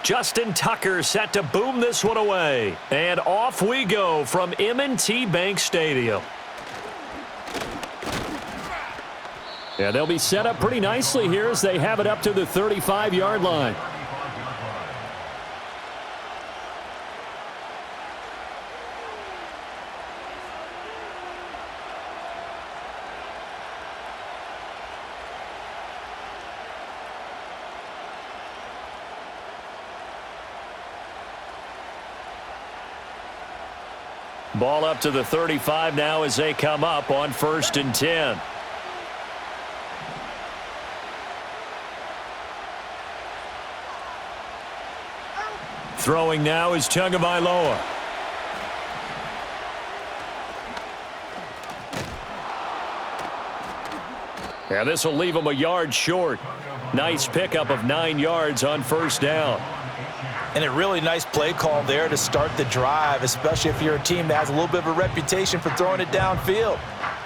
Justin Tucker set to boom this one away. And off we go from M&T Bank Stadium. Yeah, they'll be set up pretty nicely here as they have it up to the 35-yard line. Ball up to the 35 now as they come up on 1st and 10. Throwing now is Tagovailoa. Yeah, this will leave him a yard short. Nice pickup of 9 yards on 1st down. And a really nice play call there to start the drive, especially if you're a team that has a little bit of a reputation for throwing it downfield.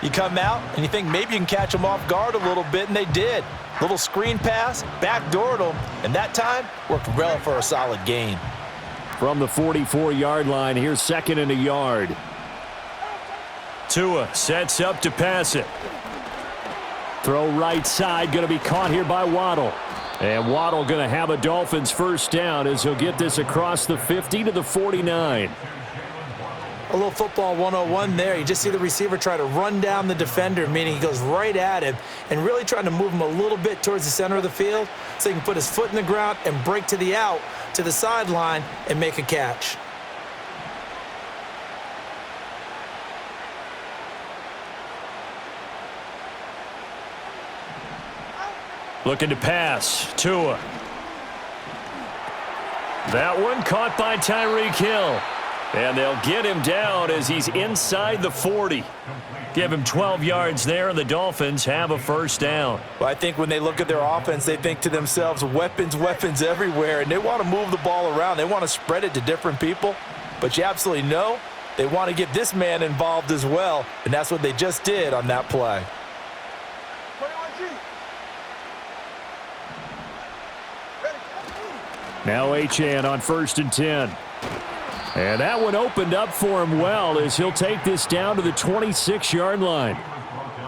You come out and you think maybe you can catch them off guard a little bit, and they did. Little screen pass, backdoored them, and that time worked well for a solid gain. From the 44-yard line, here's 2nd and a yard. Tua sets up to pass it. Throw right side, going to be caught here by Waddle. And Waddle going to have a Dolphins 1st down as he'll get this across the 50 to the 49. A little football 101 there. You just see the receiver try to run down the defender, meaning he goes right at him and really trying to move him a little bit towards the center of the field so he can put his foot in the ground and break to the out, to the sideline, and make a catch. Looking to pass. Tua. That one caught by Tyreek Hill. And they'll get him down as he's inside the 40. Give him 12 yards there, and the Dolphins have a 1st down. Well, I think when they look at their offense, they think to themselves, weapons, weapons everywhere, and they want to move the ball around. They want to spread it to different people. But you absolutely know they want to get this man involved as well, and that's what they just did on that play. Now Achane on 1st and 10. And that one opened up for him well as he'll take this down to the 26-yard line.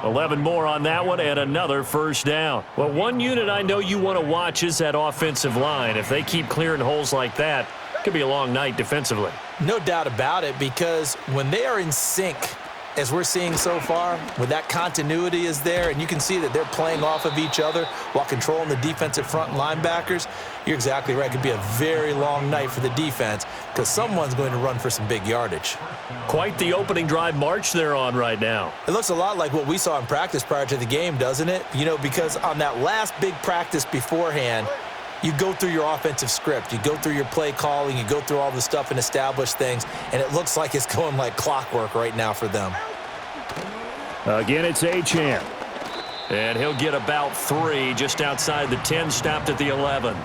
11 more on that one and another 1st down. Well, one unit I know you want to watch is that offensive line. If they keep clearing holes like that, it could be a long night defensively. No doubt about it, because when they are in sync, as we're seeing so far, when that continuity is there and you can see that they're playing off of each other while controlling the defensive front linebackers, you're exactly right. It could be a very long night for the defense because someone's going to run for some big yardage. Quite the opening drive march they're on right now. It looks a lot like what we saw in practice prior to the game, doesn't it? You know, because on that last big practice beforehand, you go through your offensive script. You go through your play calling. You go through all the stuff and establish things, and it looks like it's going like clockwork right now for them. Again, it's Achane. And he'll get about 3 just outside the 10, stopped at the 11.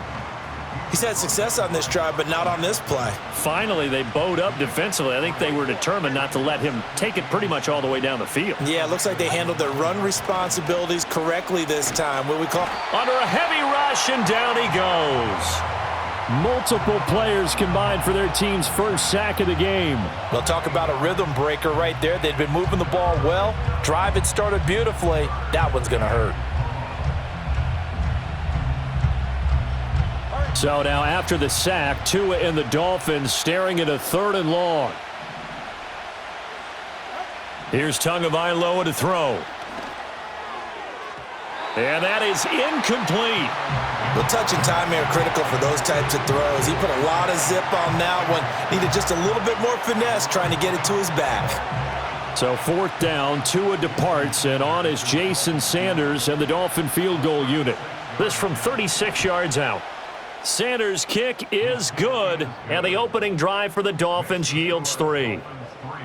He's had success on this drive, but not on this play. Finally, they bowed up defensively. I think they were determined not to let him take it pretty much all the way down the field. Yeah, it looks like they handled their run responsibilities correctly this time. What we call under a heavy rush, and down he goes. Multiple players combined for their team's 1st sack of the game. They'll talk about a rhythm breaker right there. They've been moving the ball well. Drive had started beautifully. That one's going to hurt. So now after the sack, Tua and the Dolphins staring at a 3rd and long. Here's Tagovailoa to throw. And that is incomplete. The touch and timing are critical for those types of throws. He put a lot of zip on that one. Needed just a little bit more finesse trying to get it to his back. So 4th down, Tua departs, and on is Jason Sanders and the Dolphin field goal unit. This from 36 yards out. Sanders' kick is good, and the opening drive for the Dolphins yields 3.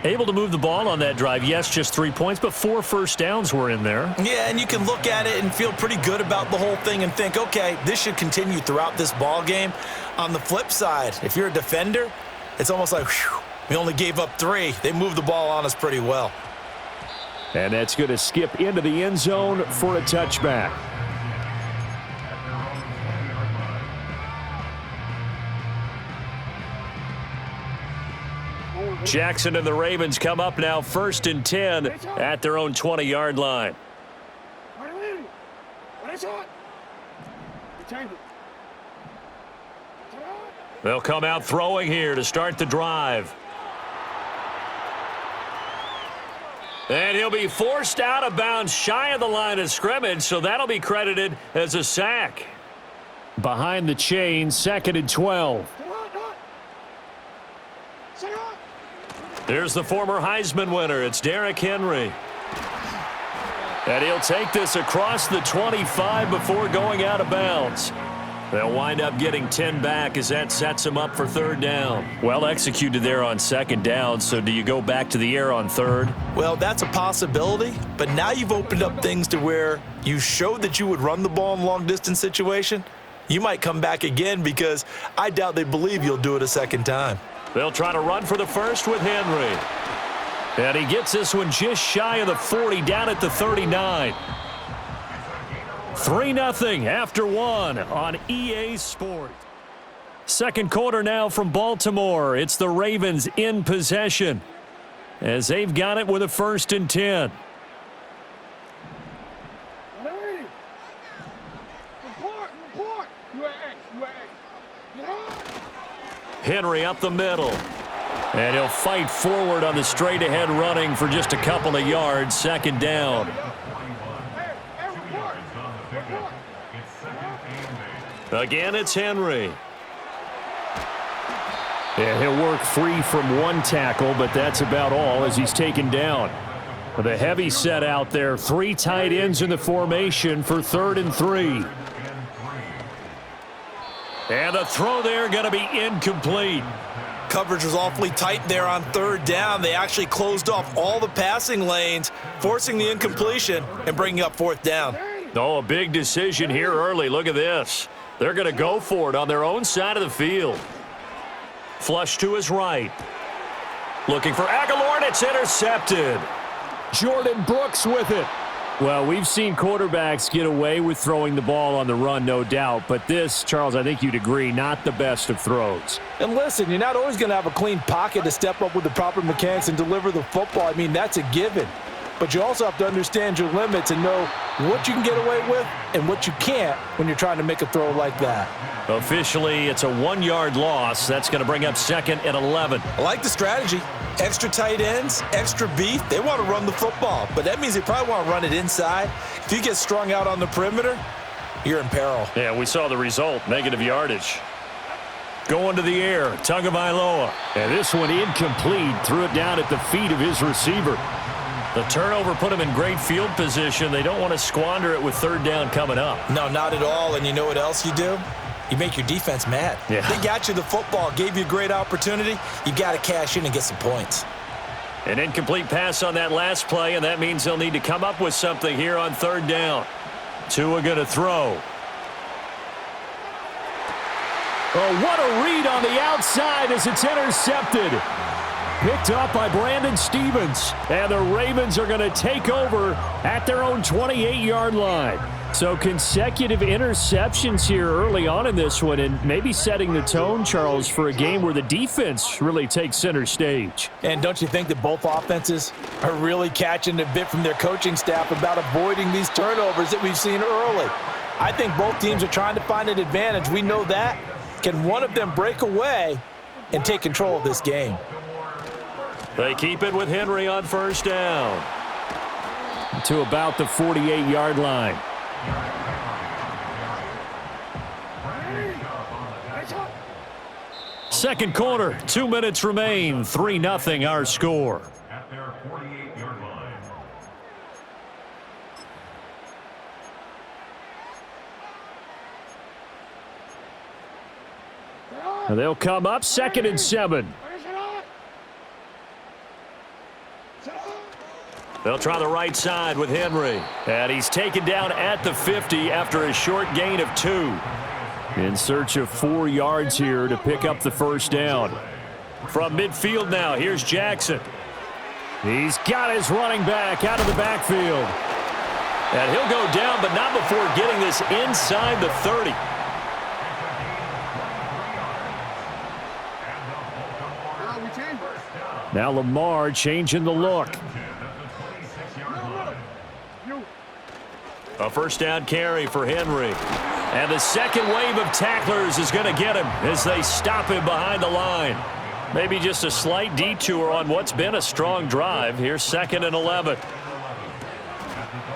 Able to move the ball on that drive. Yes, just 3 points, but 4 1st downs were in there. Yeah, and you can look at it and feel pretty good about the whole thing and think, okay, this should continue throughout this ball game. On the flip side, if you're a defender, it's almost like, whew, We only gave up 3. They moved the ball on us pretty well. And that's going to skip into the end zone for a touchback. Jackson and the Ravens come up now 1st and 10 at their own 20-yard line. They'll come out throwing here to start the drive. And he'll be forced out of bounds shy of the line of scrimmage, so that'll be credited as a sack. Behind the chain, 2nd and 12. There's the former Heisman winner. It's Derrick Henry. And he'll take this across the 25 before going out of bounds. They'll wind up getting 10 back as that sets them up for 3rd down. Well executed there on 2nd down, so do you go back to the air on 3rd? Well, that's a possibility, but now you've opened up things to where you showed that you would run the ball in long-distance situation. You might come back again because I doubt they believe you'll do it a 2nd time. They'll try to run for the 1st with Henry. And he gets this one just shy of the 40, down at the 39. 3-0 after 1 on EA Sports. 2nd quarter now from Baltimore. It's the Ravens in possession as they've got it with a 1st and 10. Henry up the middle. And he'll fight forward on the straight-ahead running for just a couple of yards. 2nd down. Again, it's Henry. Yeah, he'll work free from 1 tackle, but that's about all as he's taken down. The heavy set out there. 3 tight ends in the formation for 3rd and 3. And the throw there going to be incomplete. Coverage was awfully tight there on 3rd down. They actually closed off all the passing lanes, forcing the incompletion and bringing up 4th down. Oh, a big decision here early. Look at this. They're going to go for it on their own side of the field. Flush to his right. Looking for Aguilar, and it's intercepted. Jordan Brooks with it. Well, we've seen quarterbacks get away with throwing the ball on the run, no doubt. But this, Charles, I think you'd agree, not the best of throws. And listen, you're not always going to have a clean pocket to step up with the proper mechanics and deliver the football. I mean, that's a given. But you also have to understand your limits and know what you can get away with and what you can't when you're trying to make a throw like that. Officially, it's a 1-yard loss. That's going to bring up 2nd and 11. I like the strategy. Extra tight ends, extra beef. They want to run the football, but that means they probably want to run it inside. If you get strung out on the perimeter, you're in peril. Yeah, we saw the result, negative yardage. Going to the air, Tagovailoa. And this one incomplete. Threw it down at the feet of his receiver. The turnover put him in great field position. They don't want to squander it with 3rd down coming up. No, not at all. And you know what else you do? You make your defense mad. Yeah. They got you the football, gave you a great opportunity. You got to cash in and get some points. An incomplete pass on that last play, and that means they'll need to come up with something here on 3rd down. Tua going to throw. Oh, what a read on the outside as it's intercepted. Picked up by Brandon Stevens. And the Ravens are going to take over at their own 28-yard line. So consecutive interceptions here early on in this one, and maybe setting the tone, Charles, for a game where the defense really takes center stage. And don't you think that both offenses are really catching a bit from their coaching staff about avoiding these turnovers that we've seen early? I think both teams are trying to find an advantage. We know that. Can one of them break away and take control of this game? They keep it with Henry on 1st down. To about the 48-yard line. Second quarter, 2 minutes remain. 3-0 our score. At their 48-yard line. And they'll come up 2nd and 7. They'll try the right side with Henry. And he's taken down at the 50 after a short gain of 2. In search of 4 yards here to pick up the 1st down. From midfield now, here's Jackson. He's got his running back out of the backfield. And he'll go down, but not before getting this inside the 30. Now Lamar changing the look. A first down carry for Henry. And the second wave of tacklers is going to get him as they stop him behind the line. Maybe just a slight detour on what's been a strong drive. Here's 2nd and 11.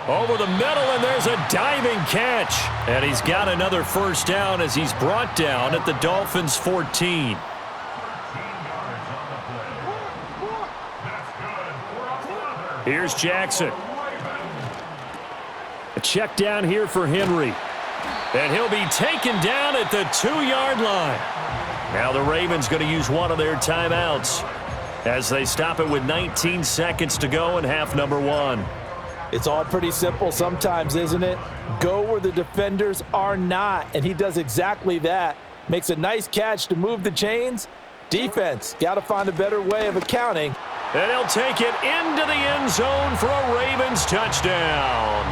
Over the middle, and there's a diving catch. And he's got another first down as he's brought down at the Dolphins' 14. Here's Jackson. A check down here for Henry. And he'll be taken down at the 2-yard line. Now the Ravens going to use one of their timeouts as they stop it with 19 seconds to go in half number 1. It's all pretty simple sometimes, isn't it? Go where the defenders are not, and he does exactly that. Makes a nice catch to move the chains. Defense, got to find a better way of accounting. And he'll take it into the end zone for a Ravens touchdown.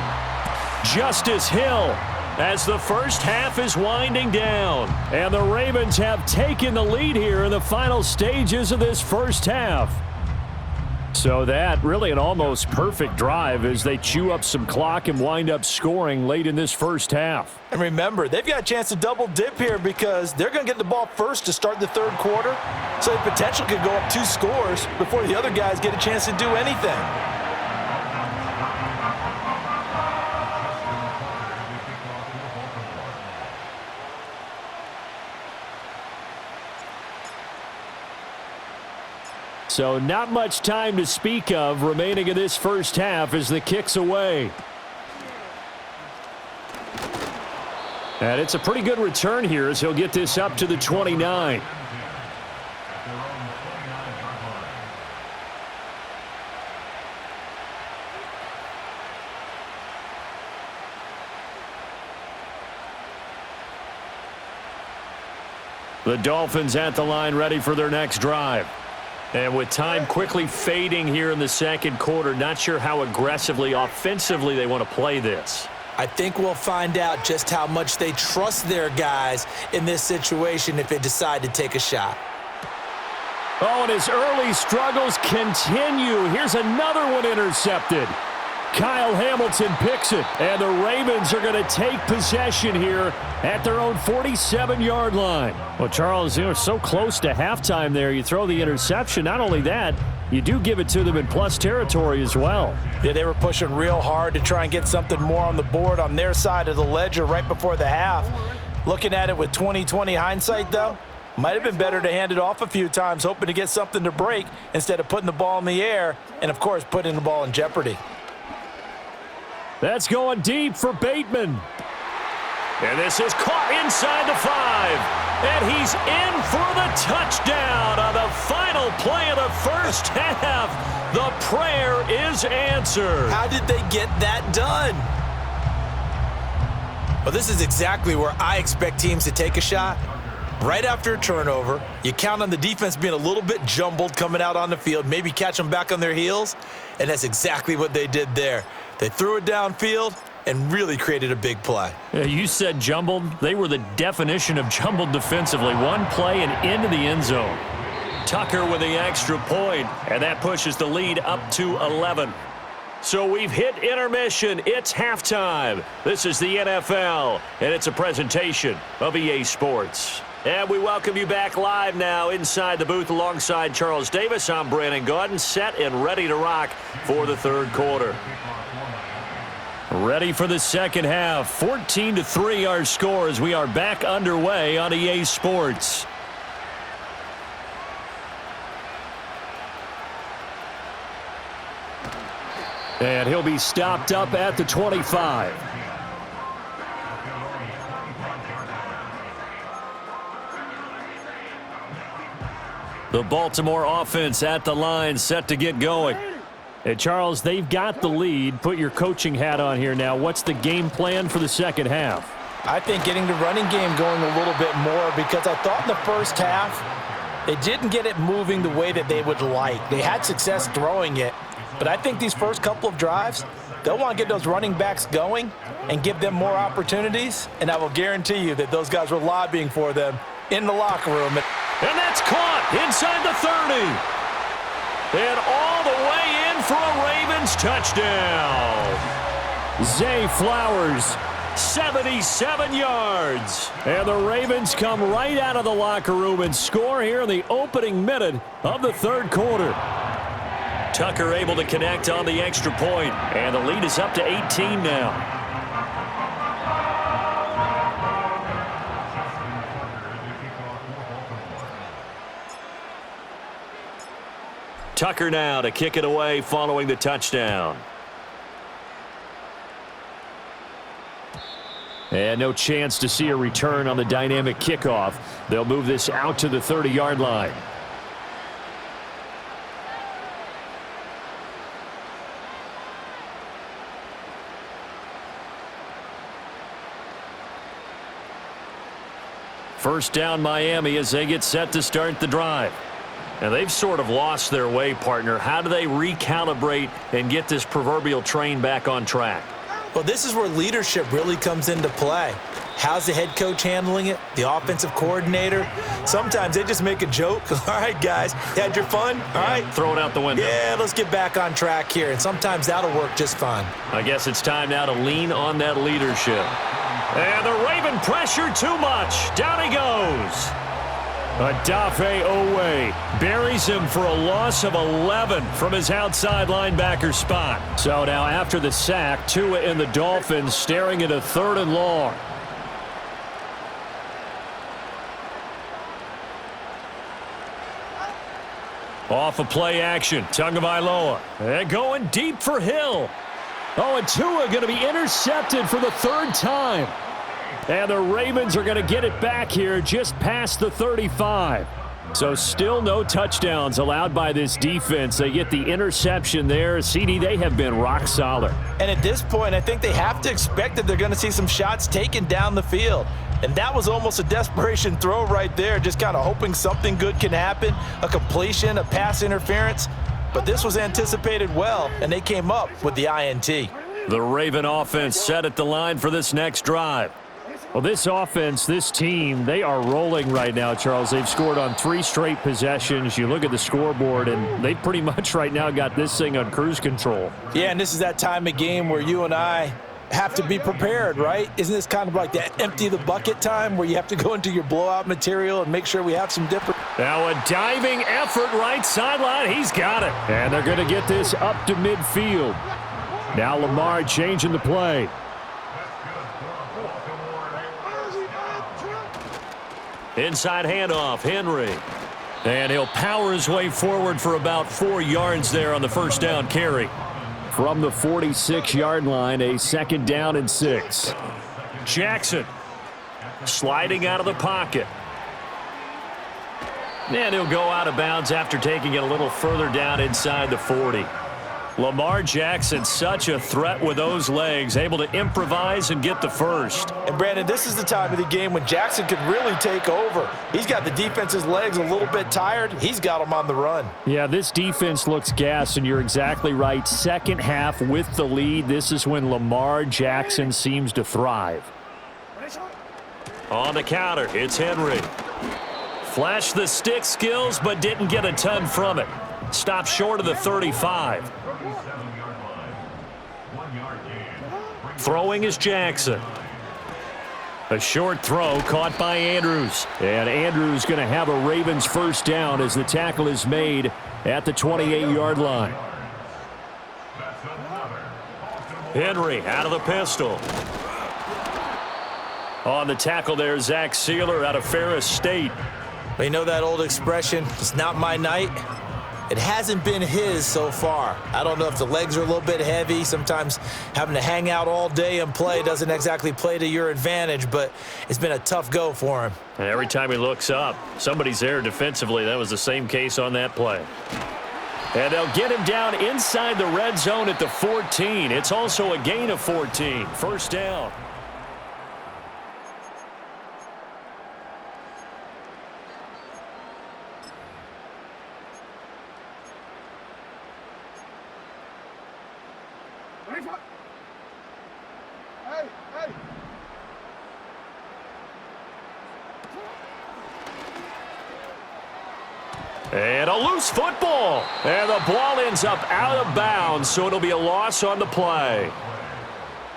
Justice Hill as the first half is winding down. And the Ravens have taken the lead here in the final stages of this first half. So that really an almost perfect drive as they chew up some clock and wind up scoring late in this first half. And remember, they've got a chance to double dip here because they're going to get the ball first to start the third quarter. So the potential could go up 2 scores before the other guys get a chance to do anything. So not much time to speak of remaining in this first half as the kick's away. And it's a pretty good return here as he'll get this up to the 29. The Dolphins at the line ready for their next drive. And with time quickly fading here in the second quarter, not sure how aggressively, offensively they want to play this. I think we'll find out just how much they trust their guys in this situation if they decide to take a shot. Oh, and his early struggles continue. Here's another one intercepted. Kyle Hamilton picks it, and the Ravens are going to take possession here at their own 47-yard line. Well, Charles, you were so close to halftime there. You throw the interception. Not only that, you do give it to them in plus territory as well. Yeah, they were pushing real hard to try and get something more on the board on their side of the ledger right before the half. Looking at it with 20/20 hindsight, though, might have been better to hand it off a few times, hoping to get something to break instead of putting the ball in the air and, of course, putting the ball in jeopardy. That's going deep for Bateman. And this is caught inside the 5. And he's in for the touchdown on the final play of the first half. The prayer is answered. How did they get that done? Well, this is exactly where I expect teams to take a shot. Right after a turnover, you count on the defense being a little bit jumbled coming out on the field, maybe catch them back on their heels, and that's exactly what they did there. They threw it downfield and really created a big play. Yeah, you said jumbled. They were the definition of jumbled defensively. One play and into the end zone. Tucker with the extra point, and that pushes the lead up to 11. So we've hit intermission. It's halftime. This is the NFL, and it's a presentation of EA Sports. And we welcome you back live now inside the booth alongside Charles Davis. I'm Brandon Gaudin, set and ready to rock for the third quarter. Ready for the second half. 14-3 our score as we are back underway on EA Sports. And he'll be stopped up at the 25. The Baltimore offense at the line set to get going. Hey, Charles, they've got the lead. Put your coaching hat on here now. What's the game plan for the second half? I think getting the running game going a little bit more because I thought in the first half They didn't get it moving the way that they would like. They had success throwing it, but I think these first couple of drives, they'll want to get those running backs going and give them more opportunities, and I will guarantee you that those guys were lobbying for them in the locker room. And that's caught inside the 30. And all the way in for a Ravens touchdown. Zay Flowers, 77 yards. And the Ravens come right out of the locker room and score here in the opening minute of the third quarter. Tucker able to connect on the extra point, and the lead is up to 18 now. Tucker now to kick it away following the touchdown. And no chance to see a return on the dynamic kickoff. They'll move this out to the 30-yard line. First down Miami as they get set to start the drive. And they've sort of lost their way, partner. How do they recalibrate and get this proverbial train back on track? Well, this is where leadership really comes into play. How's the head coach handling it? The offensive coordinator? Sometimes they just make a joke. All right, guys, you had your fun? All right. Throw it out the window. Yeah, let's get back on track here. And sometimes that'll work just fine. I guess it's time now to lean on that leadership. And the Raven pressure too much. Down he goes. Adafe Owe buries him for a loss of 11 from his outside linebacker spot. So now after the sack, Tua and the Dolphins staring at a 3rd and long. Off of play action, Tagovailoa. And going deep for Hill. Oh, and Tua going to be intercepted for the 3rd time. And the Ravens are going to get it back here just past the 35. So still no touchdowns allowed by this defense. They get the interception there. CD, they have been rock solid. And at this point, I think they have to expect that they're going to see some shots taken down the field. And that was almost a desperation throw right there, just kind of hoping something good can happen, a completion, a pass interference. But this was anticipated well, and they came up with the INT. The Raven offense set at the line for this next drive. Well, this offense, this team, they are rolling right now, Charles. They've scored on 3 straight possessions. You look at the scoreboard, and they pretty much right now got this thing on cruise control. Yeah, and this is that time of game where you and I have to be prepared, right? Isn't this kind of like that empty the bucket time where you have to go into your blowout material and make sure we have some different... Now a diving effort right sideline. He's got it. And they're going to get this up to midfield. Now Lamar changing the play. Inside handoff, Henry. And he'll power his way forward for about 4 yards there on the first down carry. From the 46-yard line, a 2nd down and 6. Jackson sliding out of the pocket. And he'll go out of bounds after taking it a little further down inside the 40. Lamar Jackson, such a threat with those legs, able to improvise and get the first. And, Brandon, this is the time of the game when Jackson could really take over. He's got the defense's legs a little bit tired. He's got them on the run. Yeah, this defense looks gassed, and you're exactly right. Second half with the lead, this is when Lamar Jackson seems to thrive. On the counter, it's Henry. Flashed the stick skills, but didn't get a ton from it. Stopped short of the 35. Throwing is Jackson. A short throw caught by Andrews. And Andrews going to have a Ravens first down as the tackle is made at the 28-yard line. Henry out of the pistol. On the tackle there, Zach Sealer out of Ferris State. You know that old expression, it's not my night? It hasn't been his so far. I don't know if the legs are a little bit heavy. Sometimes having to hang out all day and play doesn't exactly play to your advantage, but it's been a tough go for him. And every time he looks up, somebody's there defensively. That was the same case on that play. And they'll get him down inside the red zone at the 14. It's also a gain of 14. First down. And a loose football. And the ball ends up out of bounds, so it'll be a loss on the play.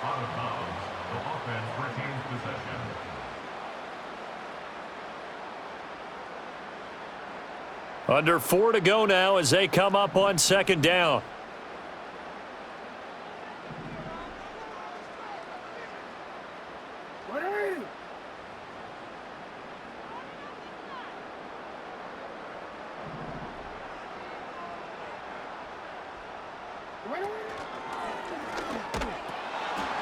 Out of bounds. The offense retains possession. Under 4 to go now as they come up on second down.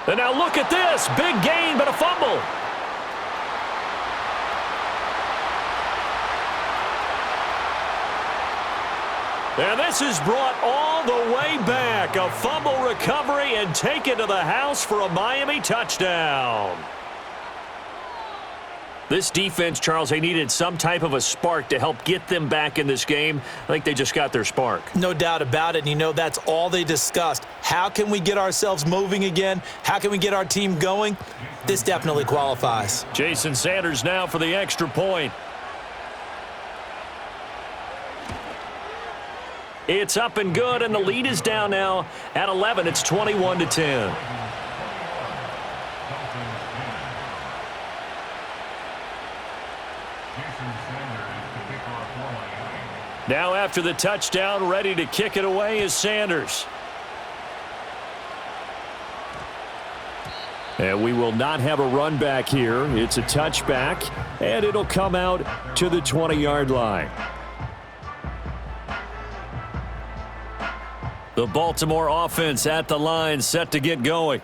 And now look at this. Big gain, but a fumble. And this is brought all the way back. A fumble recovery and take it to the house for a Miami touchdown. This defense, Charles, they needed some type of a spark to help get them back in this game. I think they just got their spark. No doubt about it. And you know that's all they discussed. How can we get ourselves moving again? How can we get our team going? This definitely qualifies. Jason Sanders now for the extra point. It's up and good, and the lead is down now at 11. It's 21-10. Now after the touchdown, ready to kick it away is Sanders. And we will not have a run back here. It's a touchback, and it'll come out to the 20-yard line. The Baltimore offense at the line, set to get going.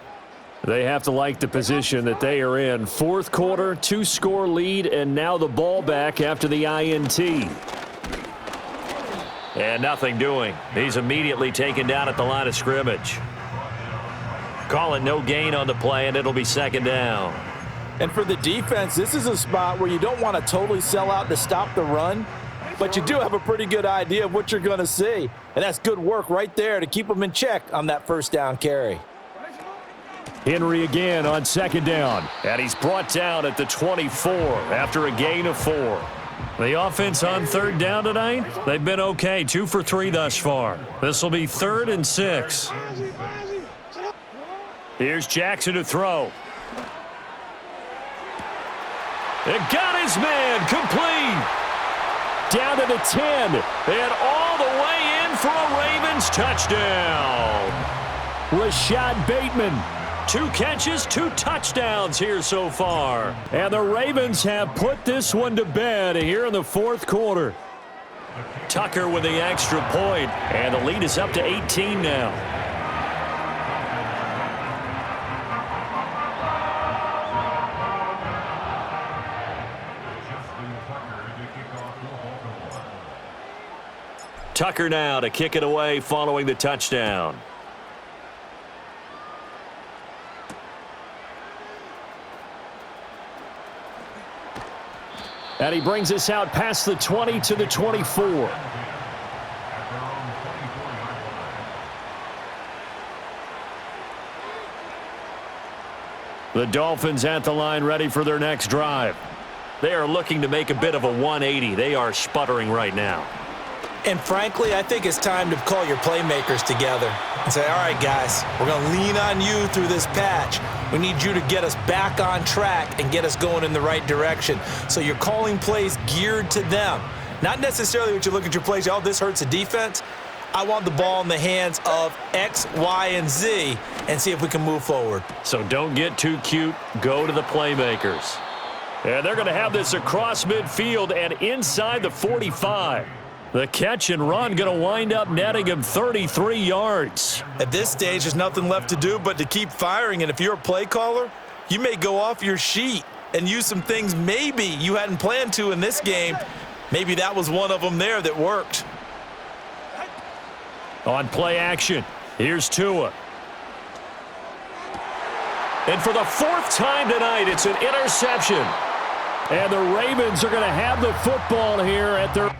They have to like the position that they are in. Fourth quarter, 2-score lead, and now the ball back after the INT. And nothing doing. He's immediately taken down at the line of scrimmage. Calling no gain on the play, and it'll be second down. And for the defense, this is a spot where you don't want to totally sell out to stop the run, but you do have a pretty good idea of what you're going to see. And that's good work right there to keep them in check on that first down carry. Henry again on second down, and he's brought down at the 24 after a gain of 4. The offense on third down tonight, they've been okay, 2 for 3 thus far. This will be 3rd and 6. Here's Jackson to throw. It got his man complete. Down to the 10, and all the way in for a Ravens touchdown. Rashad Bateman. 2 catches, 2 touchdowns here so far. And the Ravens have put this one to bed here in the fourth quarter. Tucker with the extra point, and the lead is up to 18 now. Tucker now to kick it away following the touchdown. And he brings us out past the 20 to the 24. The Dolphins at the line ready for their next drive. They are looking to make a bit of a 180. They are sputtering right now. And frankly, I think it's time to call your playmakers together and say, all right, guys, we're going to lean on you through this patch. We need you to get us back on track and get us going in the right direction. So you're calling plays geared to them. Not necessarily what you look at your plays, oh, this hurts the defense. I want the ball in the hands of X, Y, and Z and see if we can move forward. So don't get too cute. Go to the playmakers. And they're going to have this across midfield and inside the 45. The catch and run going to wind up netting him 33 yards. At this stage, there's nothing left to do but to keep firing. And if you're a play caller, you may go off your sheet and use some things maybe you hadn't planned to in this game. Maybe that was one of them there that worked. On play action, here's Tua. And for the 4th time tonight, it's an interception. And the Ravens are going to have the football here at their